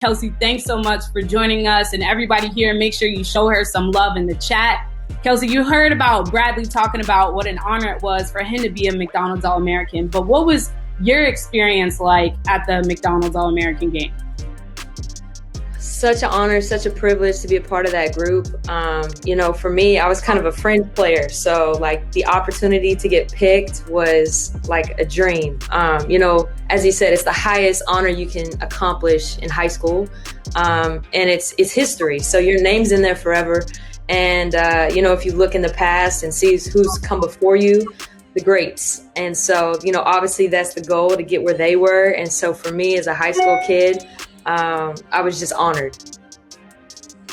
Kelsey, thanks so much for joining us. And everybody here, make sure you show her some love in the chat. Kelsey, you heard about Bradley talking about what an honor it was for him to be a McDonald's All-American. But what was your experience like at the McDonald's All-American game? Such an honor, such a privilege to be a part of that group. For me, I was kind of a fringe player. So like the opportunity to get picked was like a dream. As you said, it's the highest honor you can accomplish in high school. And it's history. So your name's in there forever. And, if you look in the past and see who's come before you, the greats. And so, obviously that's the goal, to get where they were. And so for me as a high school kid, I was just honored.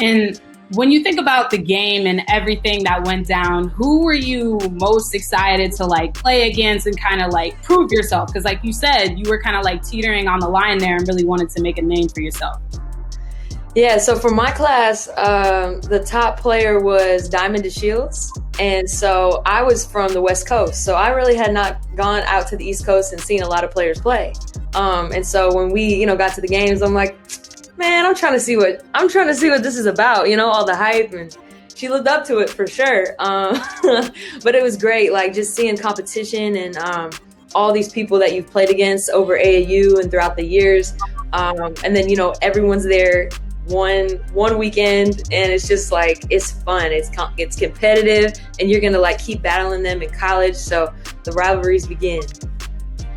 And when you think about the game and everything that went down, who were you most excited to play against and kind of prove yourself? Because like you said, you were kind of teetering on the line there and really wanted to make a name for yourself. Yeah, so for my class, the top player was Diamond DeShields. And so I was from the West Coast. So I really had not gone out to the East Coast and seen a lot of players play. And so when we, got to the games, I'm like, man, I'm trying to see what this is about, all the hype. And she lived up to it for sure. But it was great, just seeing competition and all these people that you've played against over AAU and throughout the years. And then, everyone's there one weekend, and it's just it's fun. It's competitive, and you're gonna keep battling them in college. So the rivalries begin.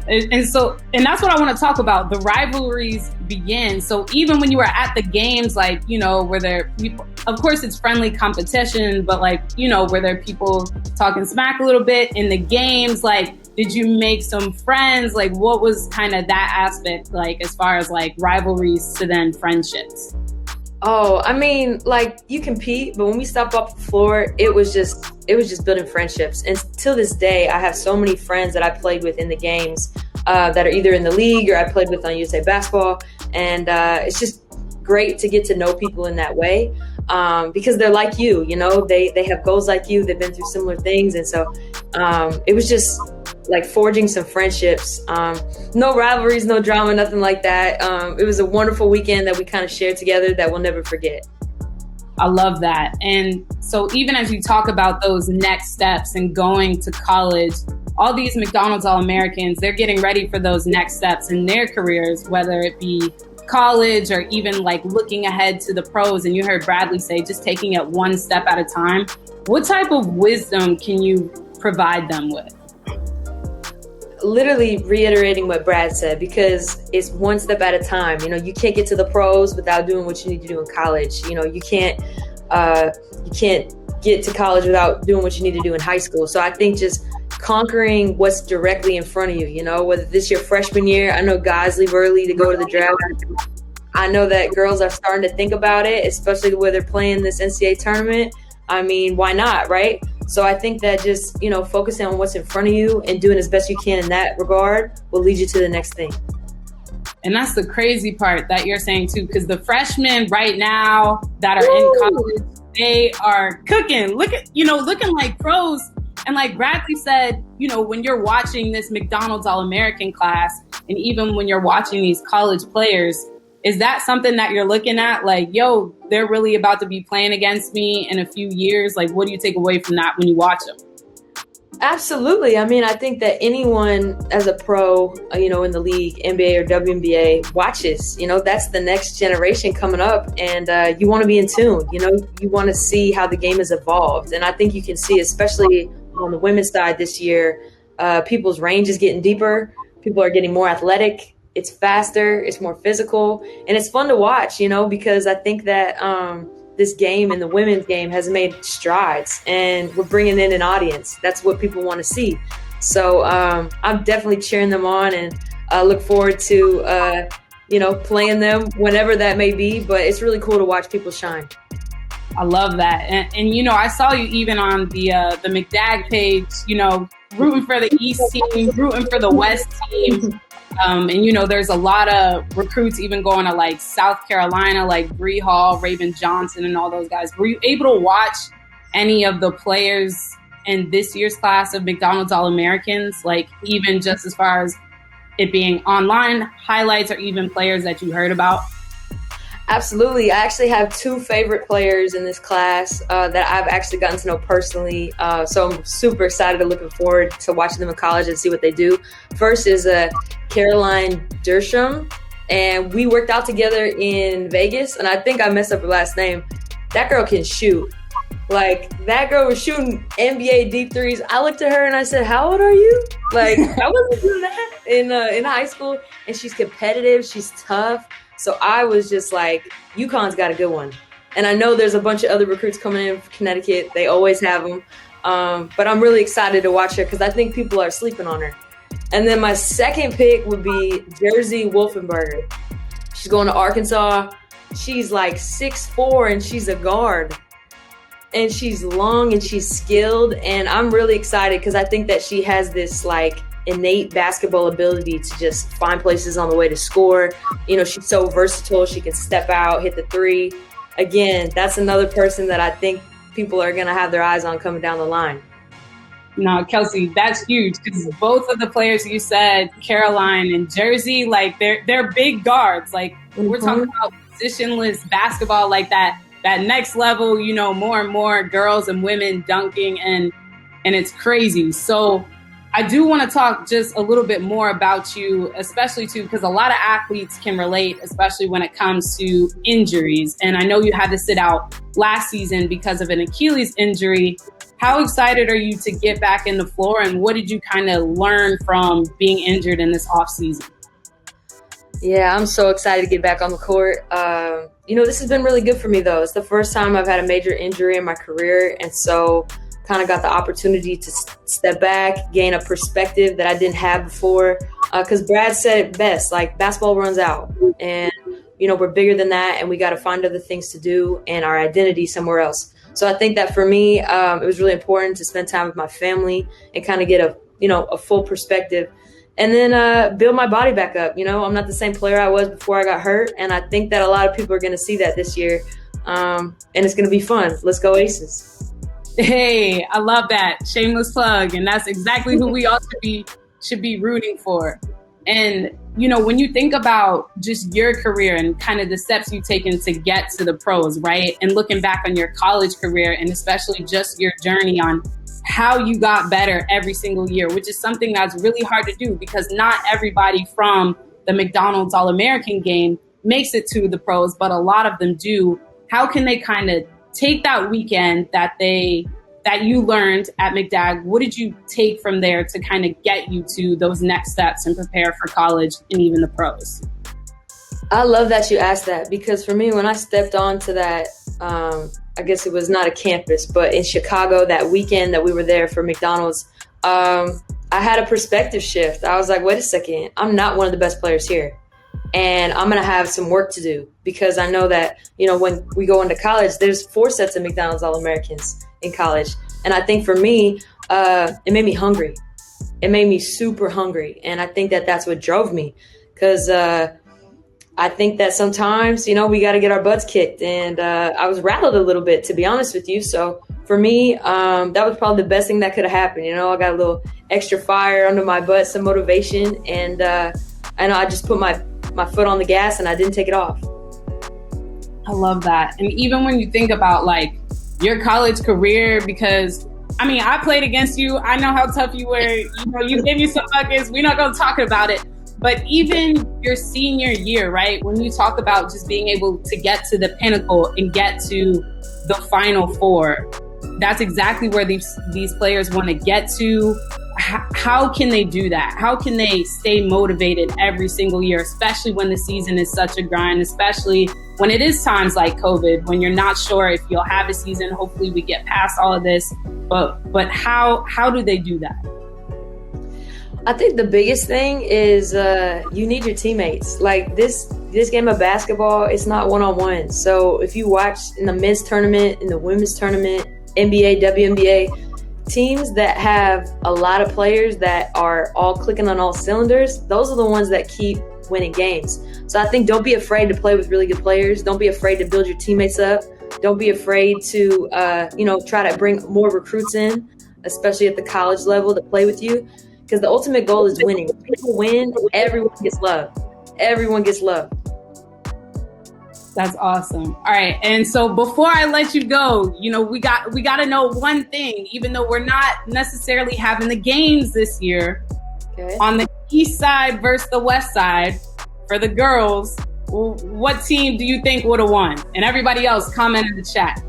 And that's what I want to talk about. The rivalries begin. So even when you were at the games, were there people, of course it's friendly competition, but were there people talking smack a little bit in the games? Did you make some friends? What was kind of that aspect as far as rivalries to then friendships? Oh, I mean, you compete, but when we step off the floor, it was just building friendships. And till this day, I have so many friends that I played with in the games that are either in the league or I played with on USA Basketball. And it's just great to get to know people in that way because they're like you, they have goals like you. They've been through similar things. And so it was just forging some friendships. No rivalries, no drama, nothing like that. It was a wonderful weekend that we kind of shared together that we'll never forget. I love that. And so even as you talk about those next steps and going to college, all these McDonald's All-Americans, they're getting ready for those next steps in their careers, whether it be college or even looking ahead to the pros. And you heard Bradley say just taking it one step at a time. What type of wisdom can you provide them with? Literally reiterating what Brad said, because it's one step at a time. You can't get to the pros without doing what you need to do in college. You can't get to college without doing what you need to do in high school. So I think just conquering what's directly in front of you, whether this is your freshman year. I know guys leave early to go to the draft. I know that girls are starting to think about it, especially where they're playing this NCAA tournament. I mean, why not, right? So I think that just, focusing on what's in front of you and doing as best you can in that regard will lead you to the next thing. And that's the crazy part that you're saying too, because the freshmen right now that are in college, they are cooking, looking like pros. And like Bradley said, when you're watching this McDonald's All-American class, and even when you're watching these college players, is that something that you're looking at? They're really about to be playing against me in a few years. What do you take away from that when you watch them? Absolutely. I mean, I think that anyone as a pro, in the league, NBA or WNBA, watches, that's the next generation coming up. And you want to be in tune, you want to see how the game has evolved. And I think you can see, especially on the women's side this year, people's range is getting deeper. People are getting more athletic. It's faster, it's more physical, and it's fun to watch, because I think that this game and the women's game has made strides, and we're bringing in an audience. That's what people want to see. So I'm definitely cheering them on, and look forward to, playing them whenever that may be. But it's really cool to watch people shine. I love that. And I saw you even on the McDag page, rooting for the East team, rooting for the West team. And, there's a lot of recruits even going to South Carolina, Bree Hall, Raven Johnson, and all those guys. Were you able to watch any of the players in this year's class of McDonald's All-Americans, even just as far as it being online highlights or even players that you heard about? Absolutely. I actually have two favorite players in this class that I've actually gotten to know personally. So I'm super excited and looking forward to watching them in college and see what they do. First is Caroline Dersham, and we worked out together in Vegas, and I think I messed up her last name. That girl can shoot. Like, that girl was shooting NBA deep threes. I looked at her and I said, how old are you? Like, I wasn't doing that in high school. And she's competitive. She's tough. So I was just like, UConn's got a good one. And I know there's a bunch of other recruits coming in from Connecticut. They always have them. But I'm really excited to watch her because I think people are sleeping on her. And then my second pick would be Jersey Wolfenberger. She's going to Arkansas. She's like 6'4", and she's a guard. And she's long and she's skilled. And I'm really excited because I think that she has this like innate basketball ability to just find places on the way to score. You know, she's so versatile. She can step out, hit the three. Again, that's another person that I think people are going to have their eyes on coming down the line. No, Kelsey, that's huge because both of the players you said, Caroline and Jersey, like they're big guards. Like we're talking about positionless basketball like that next level, you know, more and more girls and women dunking and it's crazy. So I do want to talk just a little bit more about you, especially too, because a lot of athletes can relate, especially when it comes to injuries. And I know you had to sit out last season because of an Achilles injury. How excited are you to get back in the floor, and what did you kind of learn from being injured in this off season? Yeah, I'm so excited to get back on the court. You know, this has been really good for me, though. It's the first time I've had a major injury in my career, and so kind of got the opportunity to step back, gain a perspective that I didn't have before. Because Brad said it best, like basketball runs out, and you know we're bigger than that, and we got to find other things to do and our identity somewhere else. So I think that for me, it was really important to spend time with my family and kind of get a full perspective. And then build my body back up. You know, I'm not the same player I was before I got hurt. And I think that a lot of people are going to see that this year. And it's going to be fun. Let's go Aces. Hey, I love that. Shameless plug. And that's exactly who we all should be rooting for. And, you know, when you think about just your career and kind of the steps you've taken to get to the pros, right? And looking back on your college career and especially just your journey on how you got better every single year, which is something that's really hard to do because not everybody from the McDonald's All-American game makes it to the pros, but a lot of them do. How can they kind of take that weekend that you learned at McDag? What did you take from there to kind of get you to those next steps and prepare for college and even the pros? I love that you asked that because for me, when I stepped onto that, I guess it was not a campus, but in Chicago that weekend that we were there for McDonald's, I had a perspective shift. I was like, wait a second, I'm not one of the best players here. And I'm going to have some work to do because I know that, you know, when we go into college, there's 4 sets of McDonald's All-Americans in college. And I think for me, it made me hungry. It made me super hungry. And I think that that's what drove me because I think that sometimes, you know, we got to get our butts kicked. And I was rattled a little bit, to be honest with you. So for me, that was probably the best thing that could have happened. You know, I got a little extra fire under my butt, some motivation. And I know I just put my foot on the gas and I didn't take it off. I love that. And even when you think about like your college career, because I mean, I played against you. I know how tough you were. You know, you gave me some buckets. We're not going to talk about it. But even your senior year, right? When you talk about just being able to get to the pinnacle and get to the Final Four, that's exactly where these players want to get to. How can they do that? How can they stay motivated every single year, especially when the season is such a grind, especially when it is times like COVID, when you're not sure if you'll have a season? Hopefully we get past all of this. But how do they do that? I think the biggest thing is you need your teammates. Like this game of basketball, it's not one-on-one. So if you watch in the men's tournament, in the women's tournament, NBA, WNBA, teams that have a lot of players that are all clicking on all cylinders, those are the ones that keep winning games. So I think don't be afraid to play with really good players. Don't be afraid to build your teammates up. Don't be afraid to, try to bring more recruits in, especially at the college level, to play with you. Because the ultimate goal is winning. When people win, everyone gets love. Everyone gets love. That's awesome. All right. And so before I let you go, we got to know one thing, even though we're not necessarily having the games this year. Okay. On the east side versus the west side for the girls, what team do you think would have won? And everybody else comment in the chat.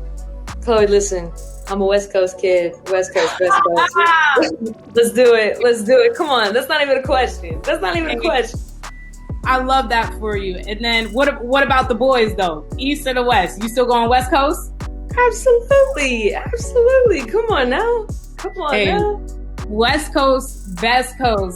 Chloe, listen, I'm a West Coast kid. West Coast. Let's do it. Come on. That's not even a question. I love that for you. And then what about the boys though? East or the West? You still going West Coast? Absolutely. Come on now. West Coast, best coast.